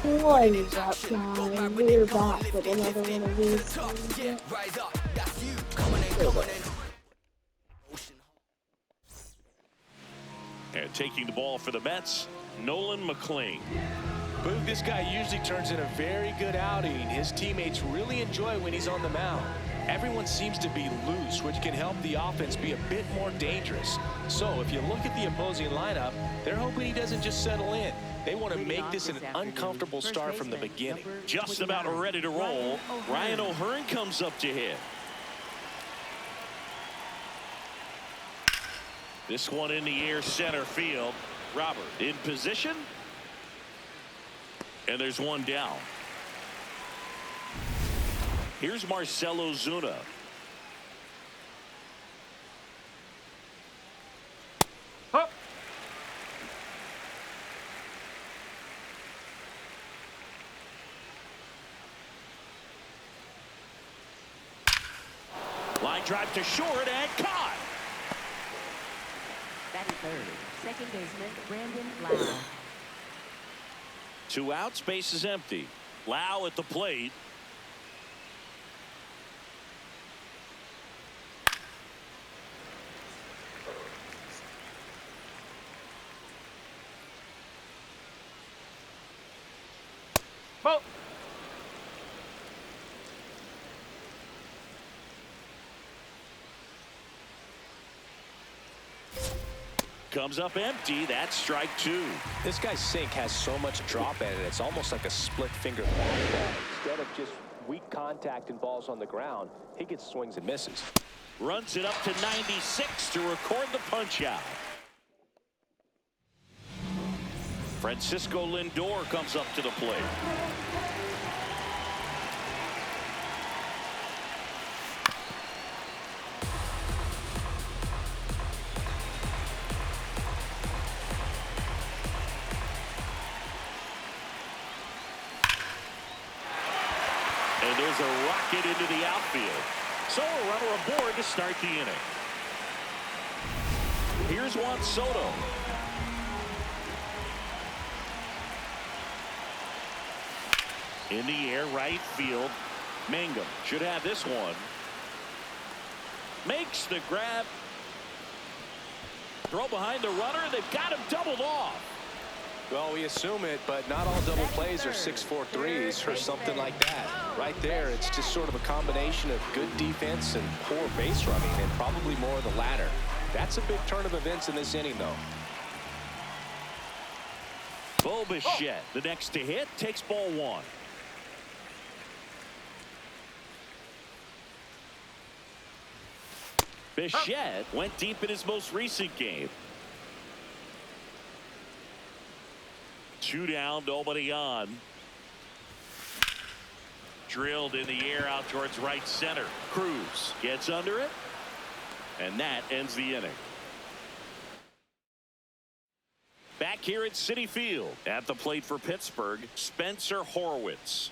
What is up, guys? We're back with another one of these. And taking the ball for the Mets, Nolan McLean. Boog, this guy usually turns in a very good outing. His teammates really enjoy when he's on the mound. Everyone seems to be loose, which can help the offense be a bit more dangerous. So if you look at the opposing lineup, they're hoping he doesn't just settle in. They want to make this an uncomfortable start from the beginning. Just about ready to roll. Ryan O'Hearn comes up to hit. This one in the air, center field. Robert in position. And there's one down. Here's Marcell Ozuna. Up. Line drive to short and caught. Batting third, second baseman Brandon Lau. 2 outs, base is empty. Lau at the plate. Ball. Comes up empty. That's strike 2. This guy's sink has so much drop in it, it's almost like a split finger fastball. Instead of just weak contact and balls on the ground, he gets swings and misses. Runs it up to 96 to record the punch out. Francisco Lindor comes up to the plate. And there's a rocket into the outfield. So a runner aboard to start the inning. Here's Juan Soto. In the air, right field. Mangum should have this one. Makes the grab. Throw behind the runner. They've got him doubled off. Well, we assume it, but not all double plays are 6-4 threes or something like that. Right there, it's just sort of a combination of good defense and poor base running, and probably more of the latter. That's a big turn of events in this inning, though. Bo Bichette, the next to hit, takes ball 1. Bichette went deep in his most recent game. 2 down, nobody on. Drilled in the air out towards right center. Cruz gets under it, and that ends the inning. Back here at Citi Field, at the plate for Pittsburgh, Spencer Horwitz.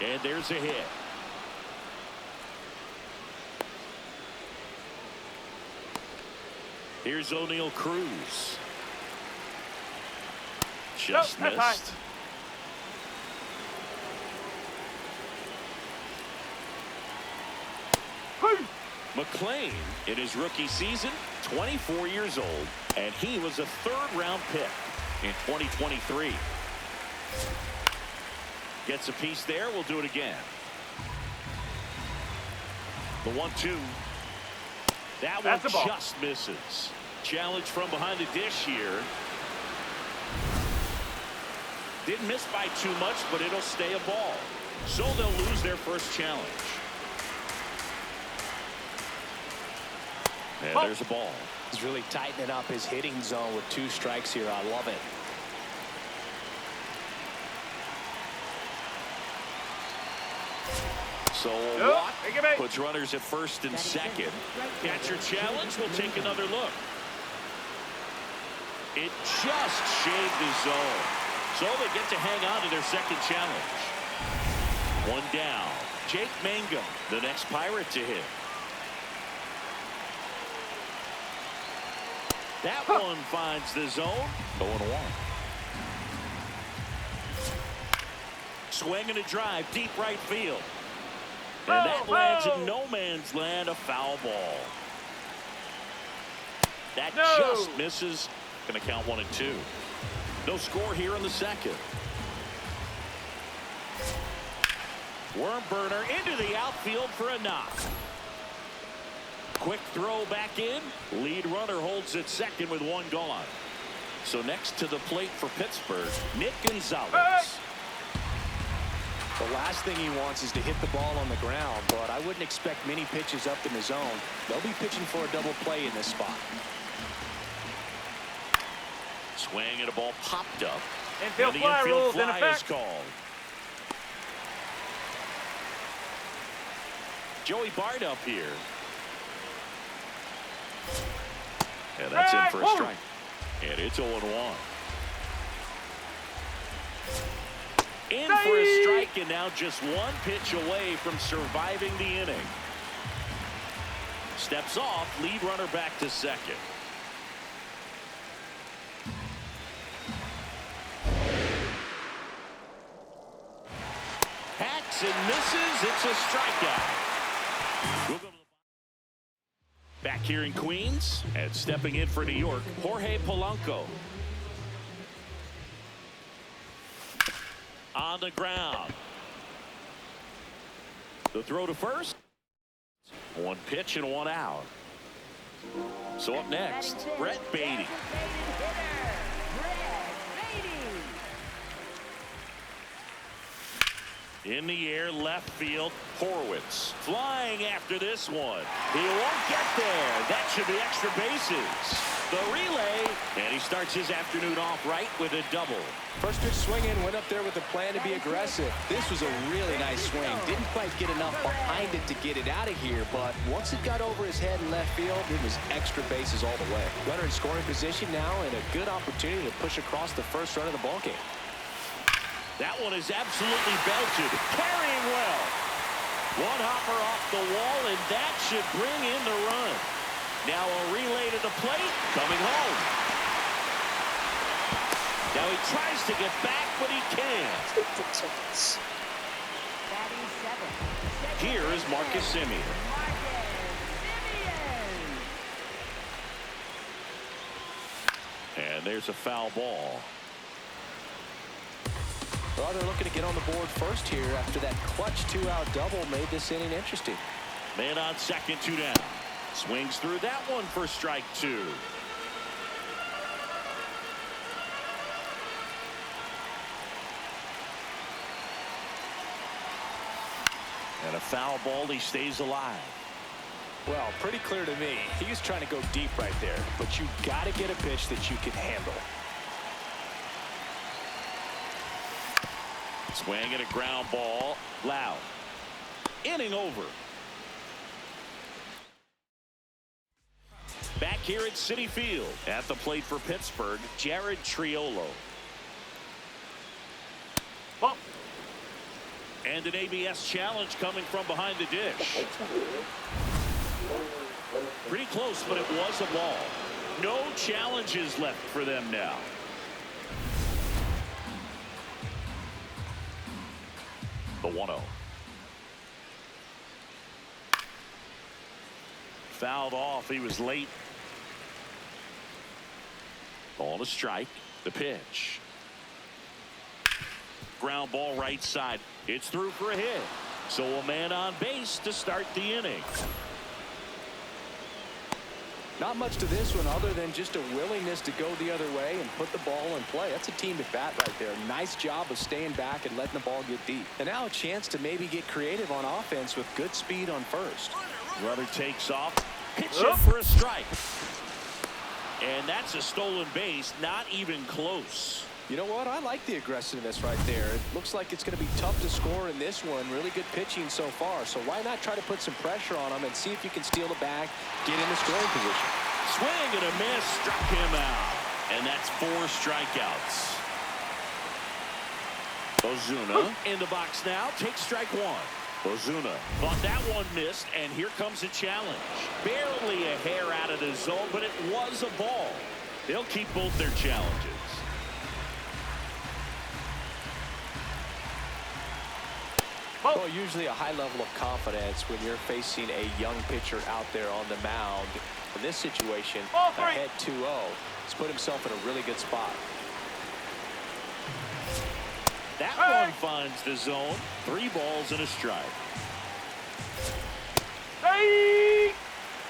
And there's a hit. Here's O'Neal Cruz. Just missed. McLean, in his rookie season, 24 years old, and he was a 3rd-round pick in 2023. Gets a piece there. We'll do it again. The 1-2. That one just misses. Challenge from behind the dish here. Didn't miss by too much, but it'll stay a ball. So they'll lose their first challenge. And there's a ball. He's really tightening up his hitting zone with 2 strikes here. I love it. So a walk puts runners at first and second. Catcher challenge. We'll take another look. It just shaved the zone. So they get to hang on to their second challenge. 1 down. Jake Mangum, the next Pirate to hit. That one finds the zone. 0-1. swing and a drive deep right field. And that lands in no man's land, a foul ball. That just misses. Going to count 1-2. No score here in the second. Worm burner into the outfield for a knock. Quick throw back in. Lead runner holds at second with one gone. So next to the plate for Pittsburgh, Nick Gonzalez. The last thing he wants is to hit the ball on the ground, but I wouldn't expect many pitches up in the zone. They'll be pitching for a double play in this spot. Swing and a ball popped up. Infield and the fly infield rules in fly is effect. called. Joey Bart up here. And that's in for a strike. And it's 0-1. In for a strike, and now just one pitch away from surviving the inning. Steps off, lead runner back to second. Hacks and misses. It's a strikeout. We'll go to the back here in Queens, and stepping in for New York, Jorge Polanco. On the ground. The throw to first. One pitch and one out. So up next, Brett Beatty. In the air, left field, Horwitz flying after this one. He won't get there. That should be extra bases. The relay, and he starts his afternoon off right with a double. First pitch swinging, went up there with a plan to be aggressive. This was a really nice swing. Didn't quite get enough behind it to get it out of here, but once it got over his head in left field, it was extra bases all the way. Runner in scoring position now, and a good opportunity to push across the first run of the ballgame. That one is absolutely belted. Carrying well. One hopper off the wall, and that should bring in the run. Now a relay to the plate. Coming home. Now he tries to get back, but he can't. Here is Marcus Semien. And there's a foul ball. Well, they're looking to get on the board first here after that clutch two-out double made this inning interesting. Man on second, 2 down. Swings through that one for strike 2. And a foul ball. He stays alive. Well, pretty clear to me. He was trying to go deep right there, but you got to get a pitch that you can handle. Swing and a ground ball. Loud. Inning over. Back here at Citi Field. At the plate for Pittsburgh, Jared Triolo. Bump. And an ABS challenge coming from behind the dish. Pretty close, but it was a ball. No challenges left for them now. The 1-0. Fouled off. He was late. Ball to strike. The pitch. Ground ball right side. It's through for a hit. So a man on base to start the inning. Not much to this one other than just a willingness to go the other way and put the ball in play. That's a team at bat right there. Nice job of staying back and letting the ball get deep. And now a chance to maybe get creative on offense with good speed on first. Runner takes off. Pitch in for a strike. And that's a stolen base. Not even close. You know what? I like the aggressiveness right there. It looks like it's going to be tough to score in this one. Really good pitching so far. So why not try to put some pressure on him and see if you can steal the bag, get in the scoring position. Swing and a miss. Struck him out. And that's 4 strikeouts. Ozuna in the box now. Takes strike 1. Ozuna thought that one missed, and here comes a challenge. Barely a hair out of the zone, but it was a ball. They'll keep both their challenges. Well, usually a high level of confidence when you're facing a young pitcher out there on the mound. In this situation, ahead 2-0, he's put himself in a really good spot. That one finds the zone. 3 balls and a strike.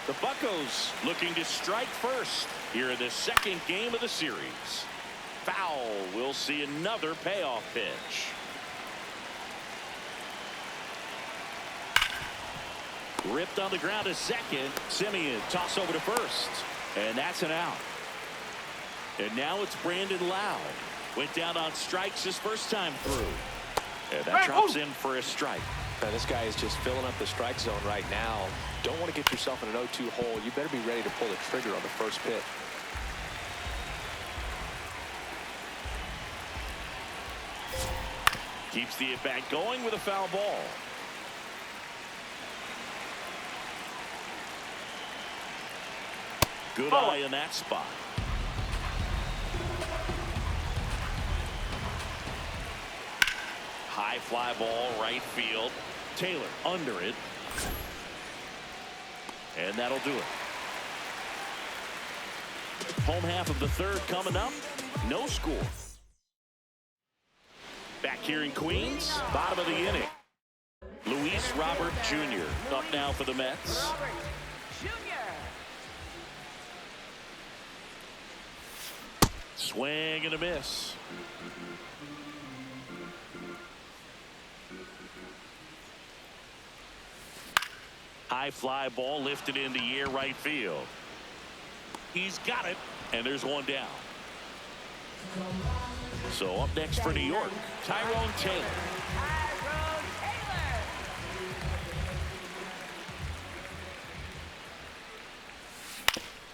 The Buccos looking to strike first here in the second game of the series. Foul. We'll see another payoff pitch. Ripped on the ground to second. Simeon toss over to first. And that's an out. And now it's Brandon Lowe. Went down on strikes his first time through. And that drops in for a strike. Now, this guy is just filling up the strike zone right now. Don't want to get yourself in an 0-2 hole. You better be ready to pull the trigger on the first pitch. Keeps the at-bat going with a foul ball. Good eye in that spot. High fly ball, right field. Taylor under it. And that'll do it. Home half of the third coming up. No score. Back here in Queens, bottom of the inning. Luis Robert Jr. up now for the Mets. Swing and a miss. High fly ball lifted in the air right field. He's got it, and there's one down. So up next for New York, Tyrone Taylor.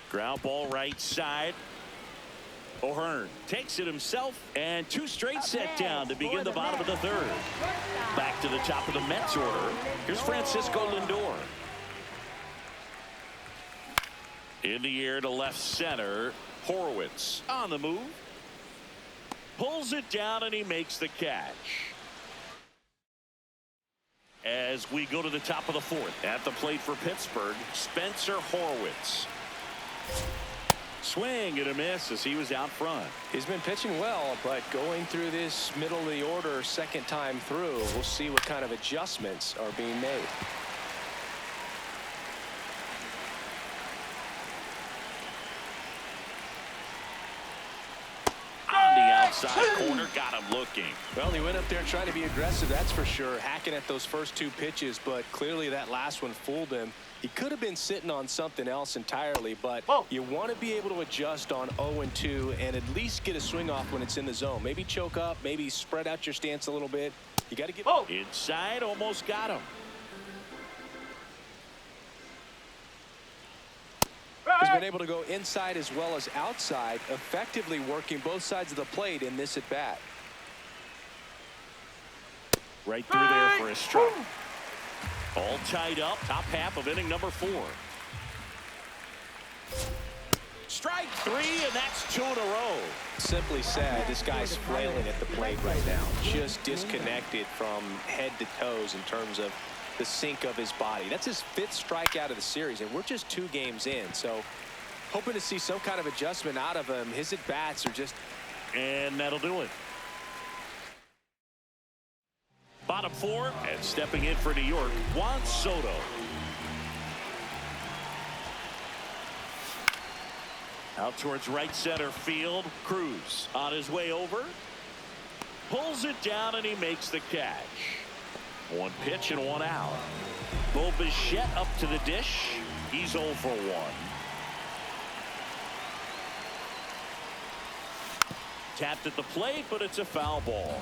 Ground ball right side. O'Hearn takes it himself, and 2 straight set down to begin the bottom of the third. Back to the top of the Mets order. Here's Francisco Lindor. In the air to left center. Horowitz on the move. Pulls it down, and he makes the catch. As we go to the top of the fourth, at the plate for Pittsburgh, Spencer Horowitz. Swing and a miss as he was out front. He's been pitching well, but going through this middle of the order second time through, we'll see what kind of adjustments are being made. On the outside corner, got him looking. Well, he went up there trying to be aggressive, that's for sure, hacking at those first 2 pitches, but clearly that last one fooled him. He could have been sitting on something else entirely, but you want to be able to adjust on 0-2 and at least get a swing off when it's in the zone. Maybe choke up, maybe spread out your stance a little bit. You got to give inside, almost got him. He's been able to go inside as well as outside, effectively working both sides of the plate in this at bat. Right through there for a strike. All tied up, top half of inning number 4. Strike 3, and that's 2 in a row. Simply said, this guy's flailing at the plate right now. Just disconnected from head to toes in terms of the sink of his body. That's his 5th strikeout of the series, and we're just 2 games in. So hoping to see some kind of adjustment out of him. His at-bats are just... And that'll do it. Bottom 4, and stepping in for New York, Juan Soto. Out towards right center field. Cruz on his way over. Pulls it down, and he makes the catch. 1 pitch and 1 out. Bo Bichette up to the dish. He's 0 for 1. Tapped at the plate, but it's a foul ball.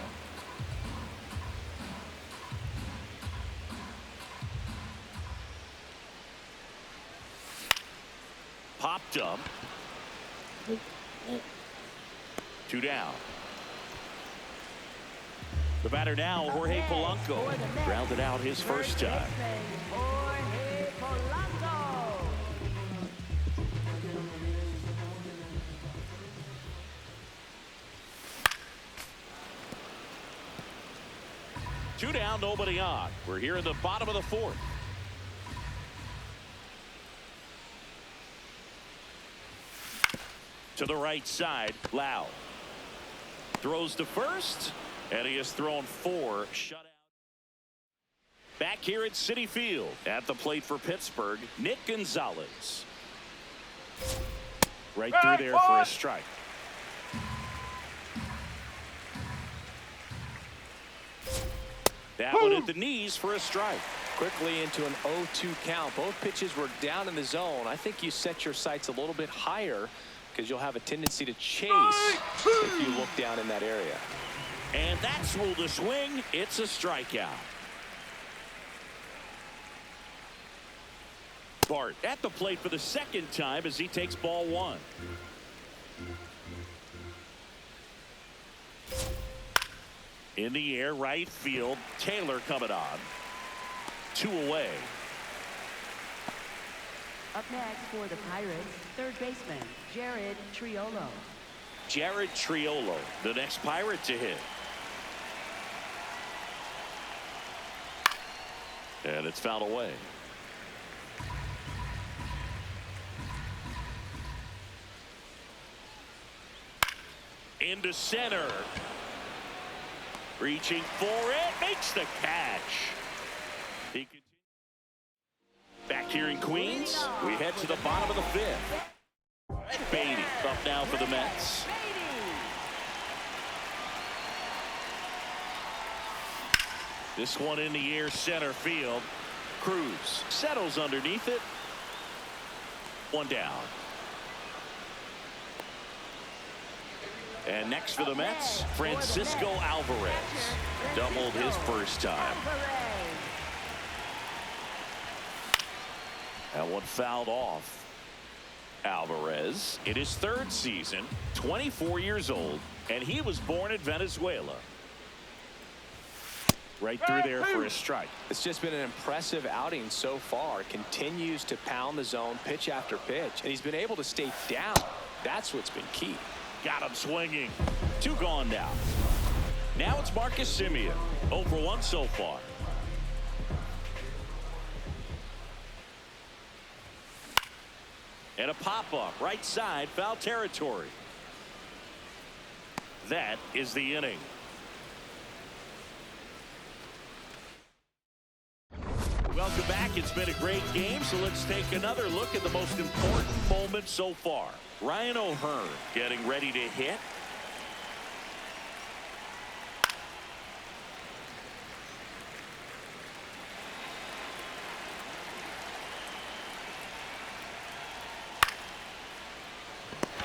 Popped up. 2 down. The batter now, Jorge Polanco. Grounded out his first time. 2 down, nobody on. We're here in the bottom of the 4th. To the right side, Lau throws to first, and he has thrown 4 shutout. Back here at Citi Field, at the plate for Pittsburgh, Nick Gonzalez. Right through there for a strike. That one at the knees for a strike. Quickly into an 0-2 count. Both pitches were down in the zone. I think you set your sights a little bit higher because you'll have a tendency to chase if you look down in that area. And that's ruled a swing. It's a strikeout. Bart at the plate for the 2nd time as he takes ball 1. In the air, right field. Taylor coming on. 2 away. Up next for the Pirates, third baseman, Jared Triolo. Jared Triolo, the next Pirate to hit. And it's fouled away. Into center. Reaching for it. Makes the catch. He continues. Back here in Queens, we head to the bottom of the 5th. Beatty up now for the Mets. This one in the air, center field. Cruz settles underneath it. 1 down. And next for the Mets, Francisco Alvarez. Doubled his first time. That one fouled off. Alvarez in his 3rd season, 24 years old, and he was born in Venezuela. Right through there for a strike. It's just been an impressive outing so far. Continues to pound the zone pitch after pitch, and he's been able to stay down. That's what's been key. Got him swinging. 2 gone now. Now it's Marcus Semien. 0 for 1 so far. And a pop-up right side, foul territory. That is the inning. Welcome back. It's been a great game, so let's take another look at the most important moment so far. Ryan O'Hearn getting ready to hit.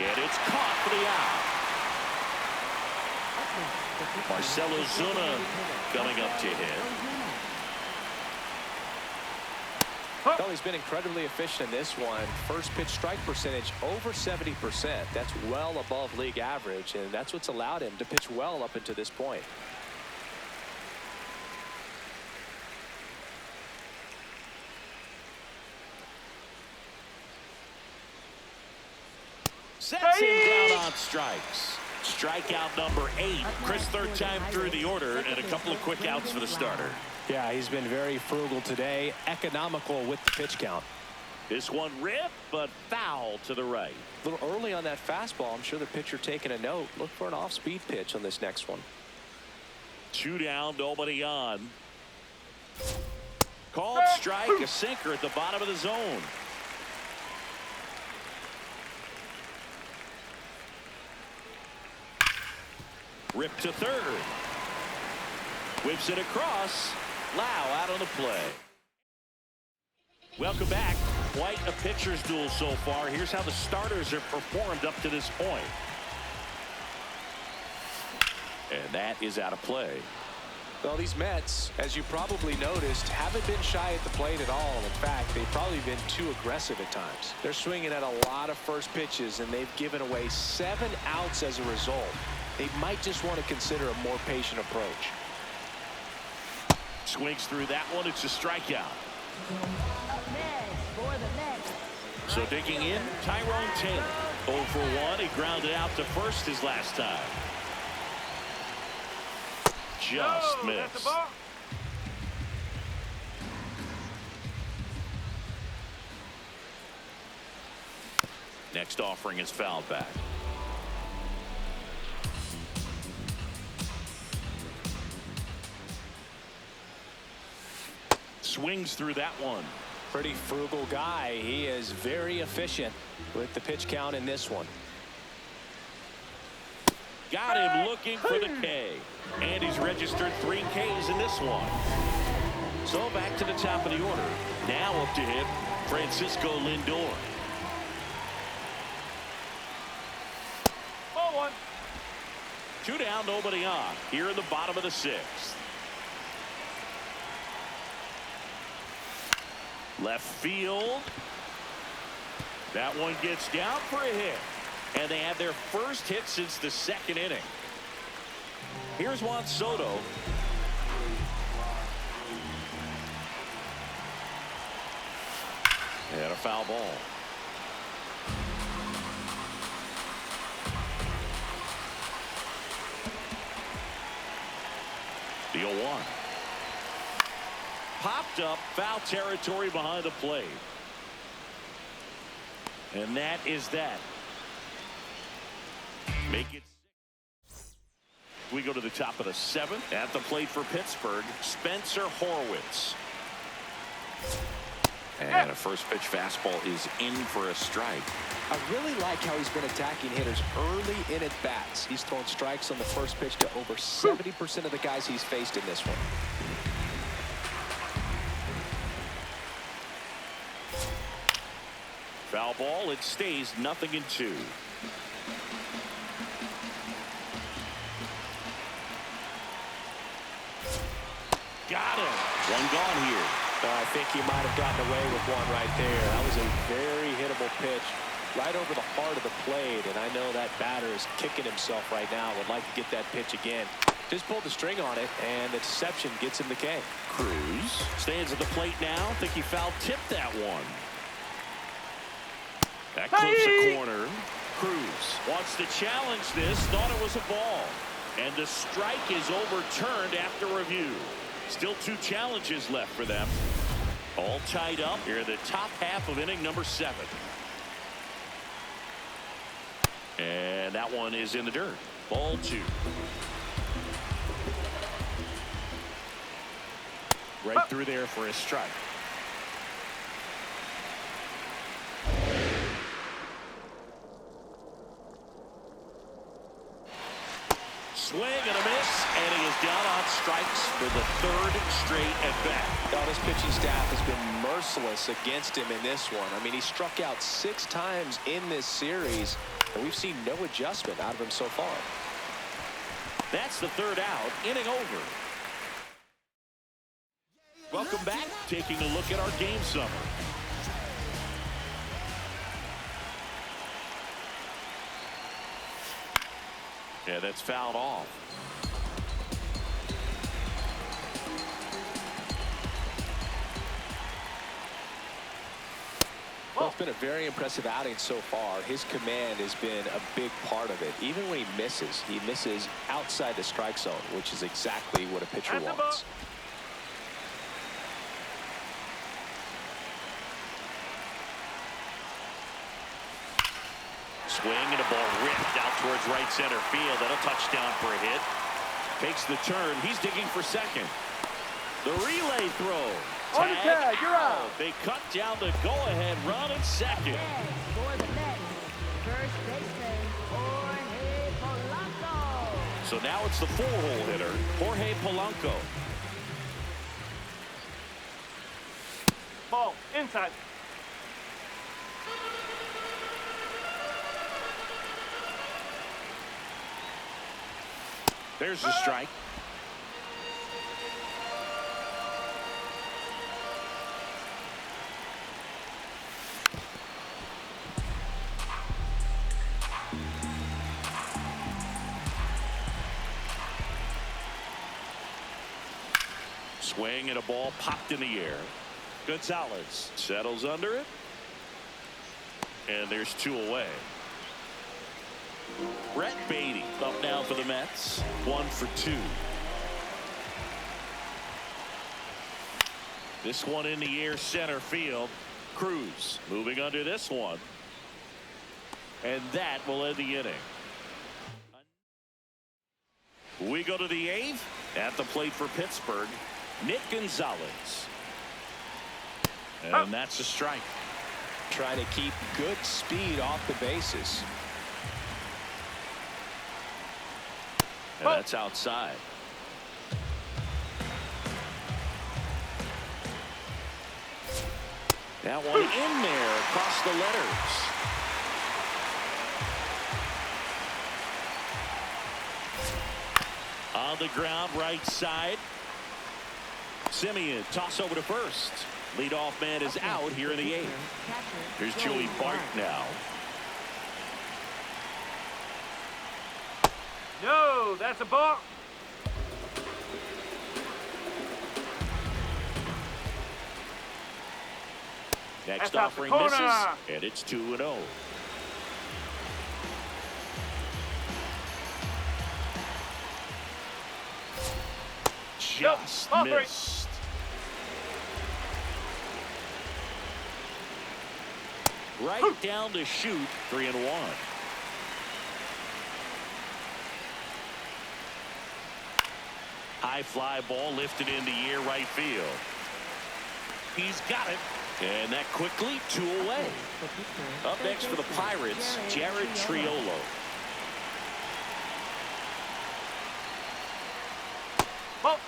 And it's caught for the out. Marcelo Zuna coming up to hit. Well, he's been incredibly efficient in this one. First pitch strike percentage over 70%. That's well above league average, and that's what's allowed him to pitch well up until this point. Sets him down on strikes. Strikeout number 8. Chris, 3rd time through the order, and a couple of quick outs for the starter. Yeah, he's been very frugal today, economical with the pitch count. This one ripped, but foul to the right. A little early on that fastball. I'm sure the pitcher taking a note. Look for an off-speed pitch on this next one. 2 down, nobody on. Called strike, a sinker at the bottom of the zone. Ripped to 3rd. Whips it across. Lau out on the play. Welcome back. Quite a pitcher's duel so far. Here's how the starters have performed up to this point. And that is out of play. Well, these Mets, as you probably noticed, haven't been shy at the plate at all. In fact, they've probably been too aggressive at times. They're swinging at a lot of first pitches, and they've given away 7 outs as a result. They might just want to consider a more patient approach. Swings through that one. It's a strikeout. So digging in, Tyrone Taylor. 0 for 1. He grounded out to first his last time. Just missed. Next offering is fouled back. Swings through that one. Pretty frugal guy. He is very efficient with the pitch count in this one. Got him looking for the K. And he's registered 3 Ks in this one. So back to the top of the order. Now up to hit Francisco Lindor. Ball 1. 2 down, nobody on. Here in the bottom of the 6th. Left field. That one gets down for a hit. And they had their first hit since the 2nd inning. Here's Juan Soto. And a foul ball. The 0-1. Popped up, foul territory behind the plate. And that is that. Make it 6. We go to the top of the 7th. At the plate for Pittsburgh, Spencer Horwitz. And a first pitch fastball is in for a strike. I really like how he's been attacking hitters early in at bats. He's thrown strikes on the first pitch to over 70% of the guys he's faced in this one. Foul ball. It stays 0-2. Got him. One gone here. I think he might have gotten away with one right there. That was a very hittable pitch right over the heart of the plate, and I know that batter is kicking himself right now. Would like to get that pitch again. Just pulled the string on it, and the deception gets him the K. Cruz stands at the plate now. Think he foul tipped that one. That clips a corner. Cruz wants to challenge this. Thought it was a ball. And the strike is overturned after review. Still 2 challenges left for them. All tied up here in the top half of inning number 7. And that one is in the dirt. Ball 2. Right through there for a strike. Swing and a miss, and he is down on strikes for the 3rd straight at bat. Now, this pitching staff has been merciless against him in this one. I mean, he struck out 6 times in this series, and we've seen no adjustment out of him so far. That's the 3rd out. Inning over. Welcome back. Taking a look at our game summary. Yeah, that's fouled off. Well, it's been a very impressive outing so far. His command has been a big part of it. Even when he misses outside the strike zone, which is exactly what a pitcher wants. Swing and a ball ripped out towards right center field. And a touchdown for a hit. Takes the turn. He's digging for second. The relay throw. On the tag, you're out. They cut down the go-ahead run at second. For the Mets, first baseman, Jorge Polanco. So now it's the 4-hole hitter, Jorge Polanco. Ball inside. There's the strike. Swing and a ball popped in the air. Gonzalez settles under it. And there's 2 away. Brett Beatty up now for the Mets. 1 for 2. This one in the air center field. Cruz moving under this one. And that will end the inning. We go to the 8th. At the plate for Pittsburgh, Nick Gonzalez. And that's a strike. Trying to keep good speed off the bases. And that's outside. That one in there across the letters. On the ground, right side. Simeon, toss over to first. Leadoff man is out here in the 8th. Here's Joey Bart now. No, that's a ball. Next That's out the offering corner. misses, and it's 2-0. Just Ball three. missed. Right down to shoot, 3-1. High fly ball lifted into air right field. He's got it. And that quickly 2 away. Up next for the Pirates, Jared Triolo. Ball.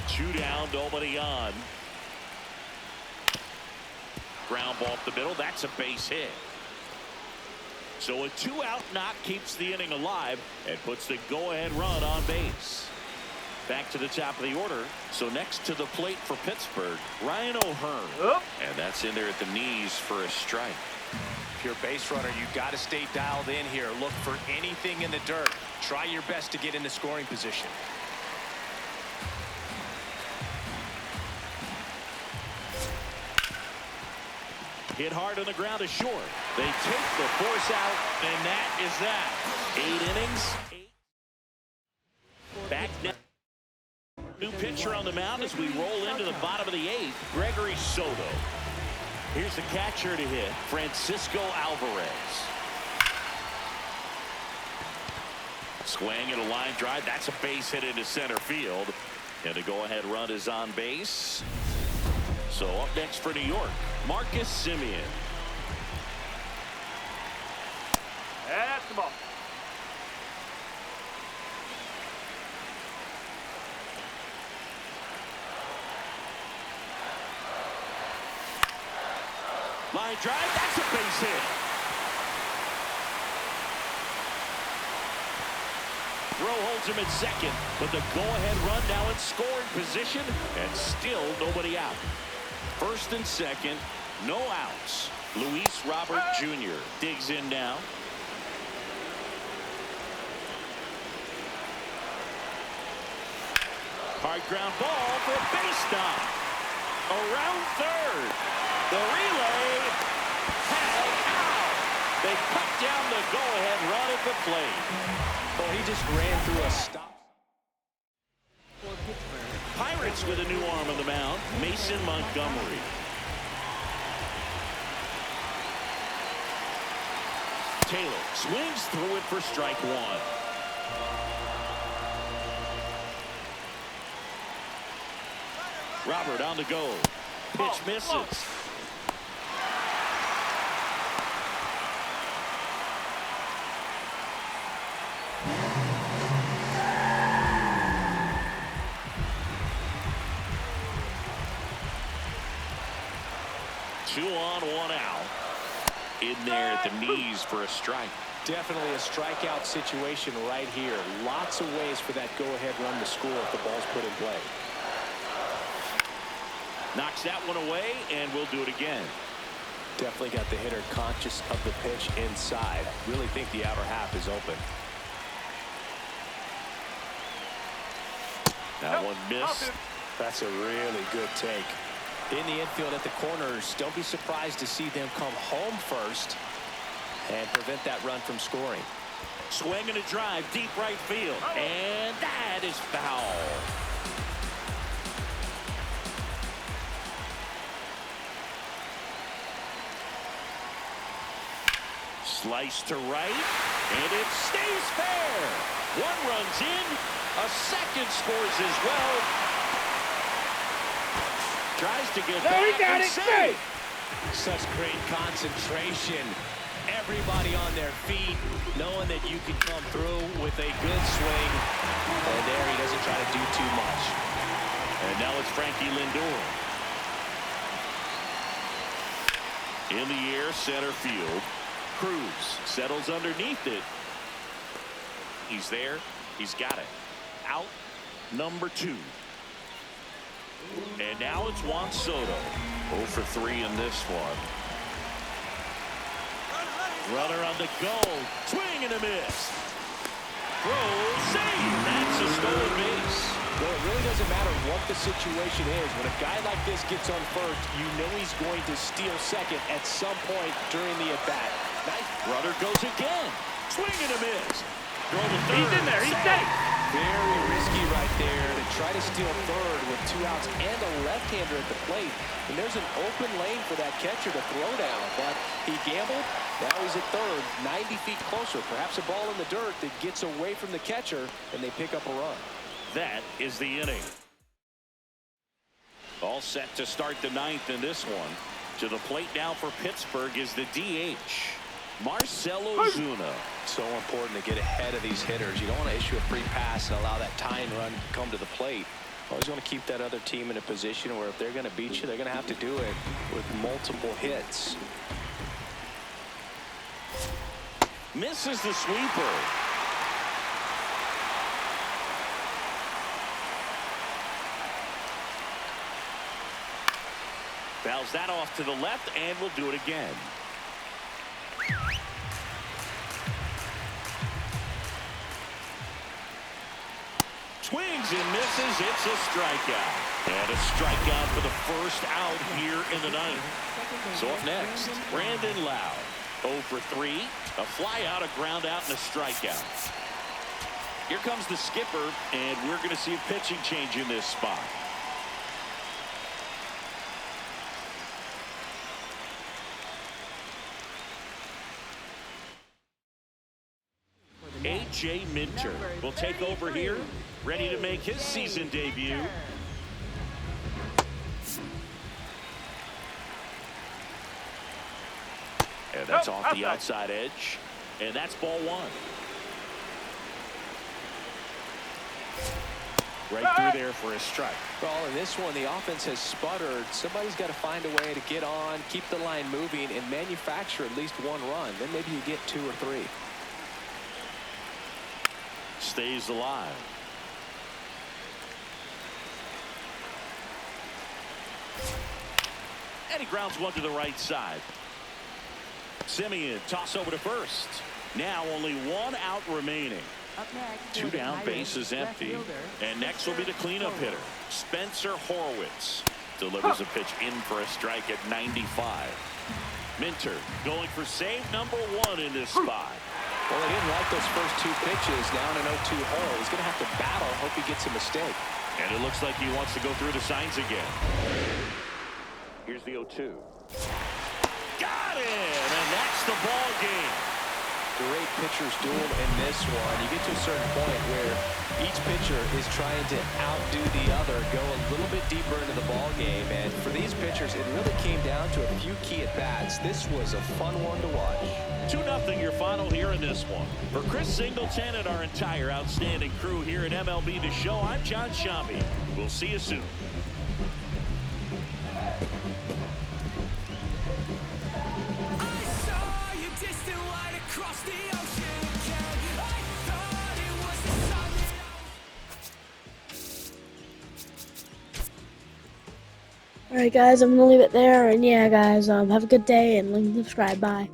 Two down, nobody on. Ground ball up the middle. That's a base hit. So a 2-out knock keeps the inning alive and puts the go-ahead run on base. Back to the top of the order. So next to the plate for Pittsburgh, Ryan O'Hearn. Up. And that's in there at the knees for a strike. If you're a base runner, you got to stay dialed in here. Look for anything in the dirt. Try your best to get into scoring position. Hit hard on the ground is short. They take the force out, and that is that. 8 innings. Back now. New pitcher on the mound as we roll into the bottom of the 8th, Gregory Soto. Here's the catcher to hit, Francisco Alvarez. Swing and a line drive. That's a base hit into center field. And the go-ahead run is on base. So up next for New York, Marcus Simeon. That's the ball. Line drive, that's a base hit. Throw holds him at second, but the go-ahead run now in scoring position, and still nobody out. First and second, no outs. Luis Robert Jr. digs in now. Hard ground ball for a base stop. Around third. The relay had out. They cut down the go-ahead run at the plate. Oh, he just ran through a stop. Pirates with a new arm on the mound, Mason Montgomery. Taylor swings through it for strike one. Robert on the go. Pitch misses. Two on, one out. In there at the knees for a strike. Definitely a strikeout situation right here. Lots of ways for that go-ahead run to score if the ball's put in play. Knocks that one away, and we'll do it again. Definitely got the hitter conscious of the pitch inside. Really think the outer half is open. That one missed. That's a really good take. In the infield at the corners, don't be surprised to see them come home first and prevent that run from scoring. Swing and a drive, deep right field. And that is foul. Slice to right, and it stays fair. One runs in, a second scores as well. Tries to get back and save. Such great concentration. Everybody on their feet, knowing that you can come through with a good swing. And there he doesn't try to do too much. And now it's Frankie Lindor. In the air, center field. Cruz settles underneath it. He's there. He's got it. Out number 2. And now it's Juan Soto. 0 for 3 in this one. Runner on the go. Swing and a miss. Throw, save. That's a stolen base. Well, it really doesn't matter what the situation is. When a guy like this gets on first, you know he's going to steal second at some point during the at-bat. Nice. Runner goes again. Swing and a miss. Throw to third. He's in there. He's safe. Very risky right there to try to steal third with 2 outs and a left-hander at the plate. And there's an open lane for that catcher to throw down. But he gambled. Now he's at third, 90 feet closer. Perhaps a ball in the dirt that gets away from the catcher, and they pick up a run. That is the inning. All set to start the 9th in this one. To the plate now for Pittsburgh is the DH, Marcell Ozuna. So important to get ahead of these hitters. You don't want to issue a free pass and allow that tying run to come to the plate. Always want to keep that other team in a position where if they're going to beat you, they're going to have to do it with multiple hits. Misses the sweeper. Fouls that off to the left, and we'll do it again. Swings and misses. It's a strikeout. And a strikeout for the first out here in the 9th. So up next, Brandon Lowe. 0 for 3. A fly out, a ground out, and a strikeout. Here comes the skipper, and we're going to see a pitching change in this spot. A.J. Minter will take over here, ready to make his season debut. And that's off the outside edge, and that's ball 1. Right through there for a strike. Well, in this one, the offense has sputtered. Somebody's got to find a way to get on, keep the line moving, and manufacture at least 1 run. Then maybe you get 2 or 3. Stays alive. And he grounds one to the right side. Simeon toss over to first. Now only 1 out remaining. Up next, 2 down, bases empty. And next will be the cleanup hitter, Spencer Horwitz. Delivers a pitch in for a strike at 95. Minter going for save number 1 in this spot. Well, he didn't like those first 2 pitches down an 0-2 hole. He's going to have to battle. Hope he gets a mistake. And it looks like he wants to go through the signs again. Here's the 0-2. Got it! And that's the ball game. Great pitcher's duel in this one. You get to a certain point where each pitcher is trying to outdo the other, go a little bit deeper into the ball game. And for these pitchers, it really came down to a few key at-bats. This was a fun one to watch. 2-0 your final here in this one. For Chris Singleton and our entire outstanding crew here at MLB The Show, I'm John Shambi. We'll see you soon. Alright guys, I'm gonna leave it there, and yeah guys, have a good day and like and subscribe, bye.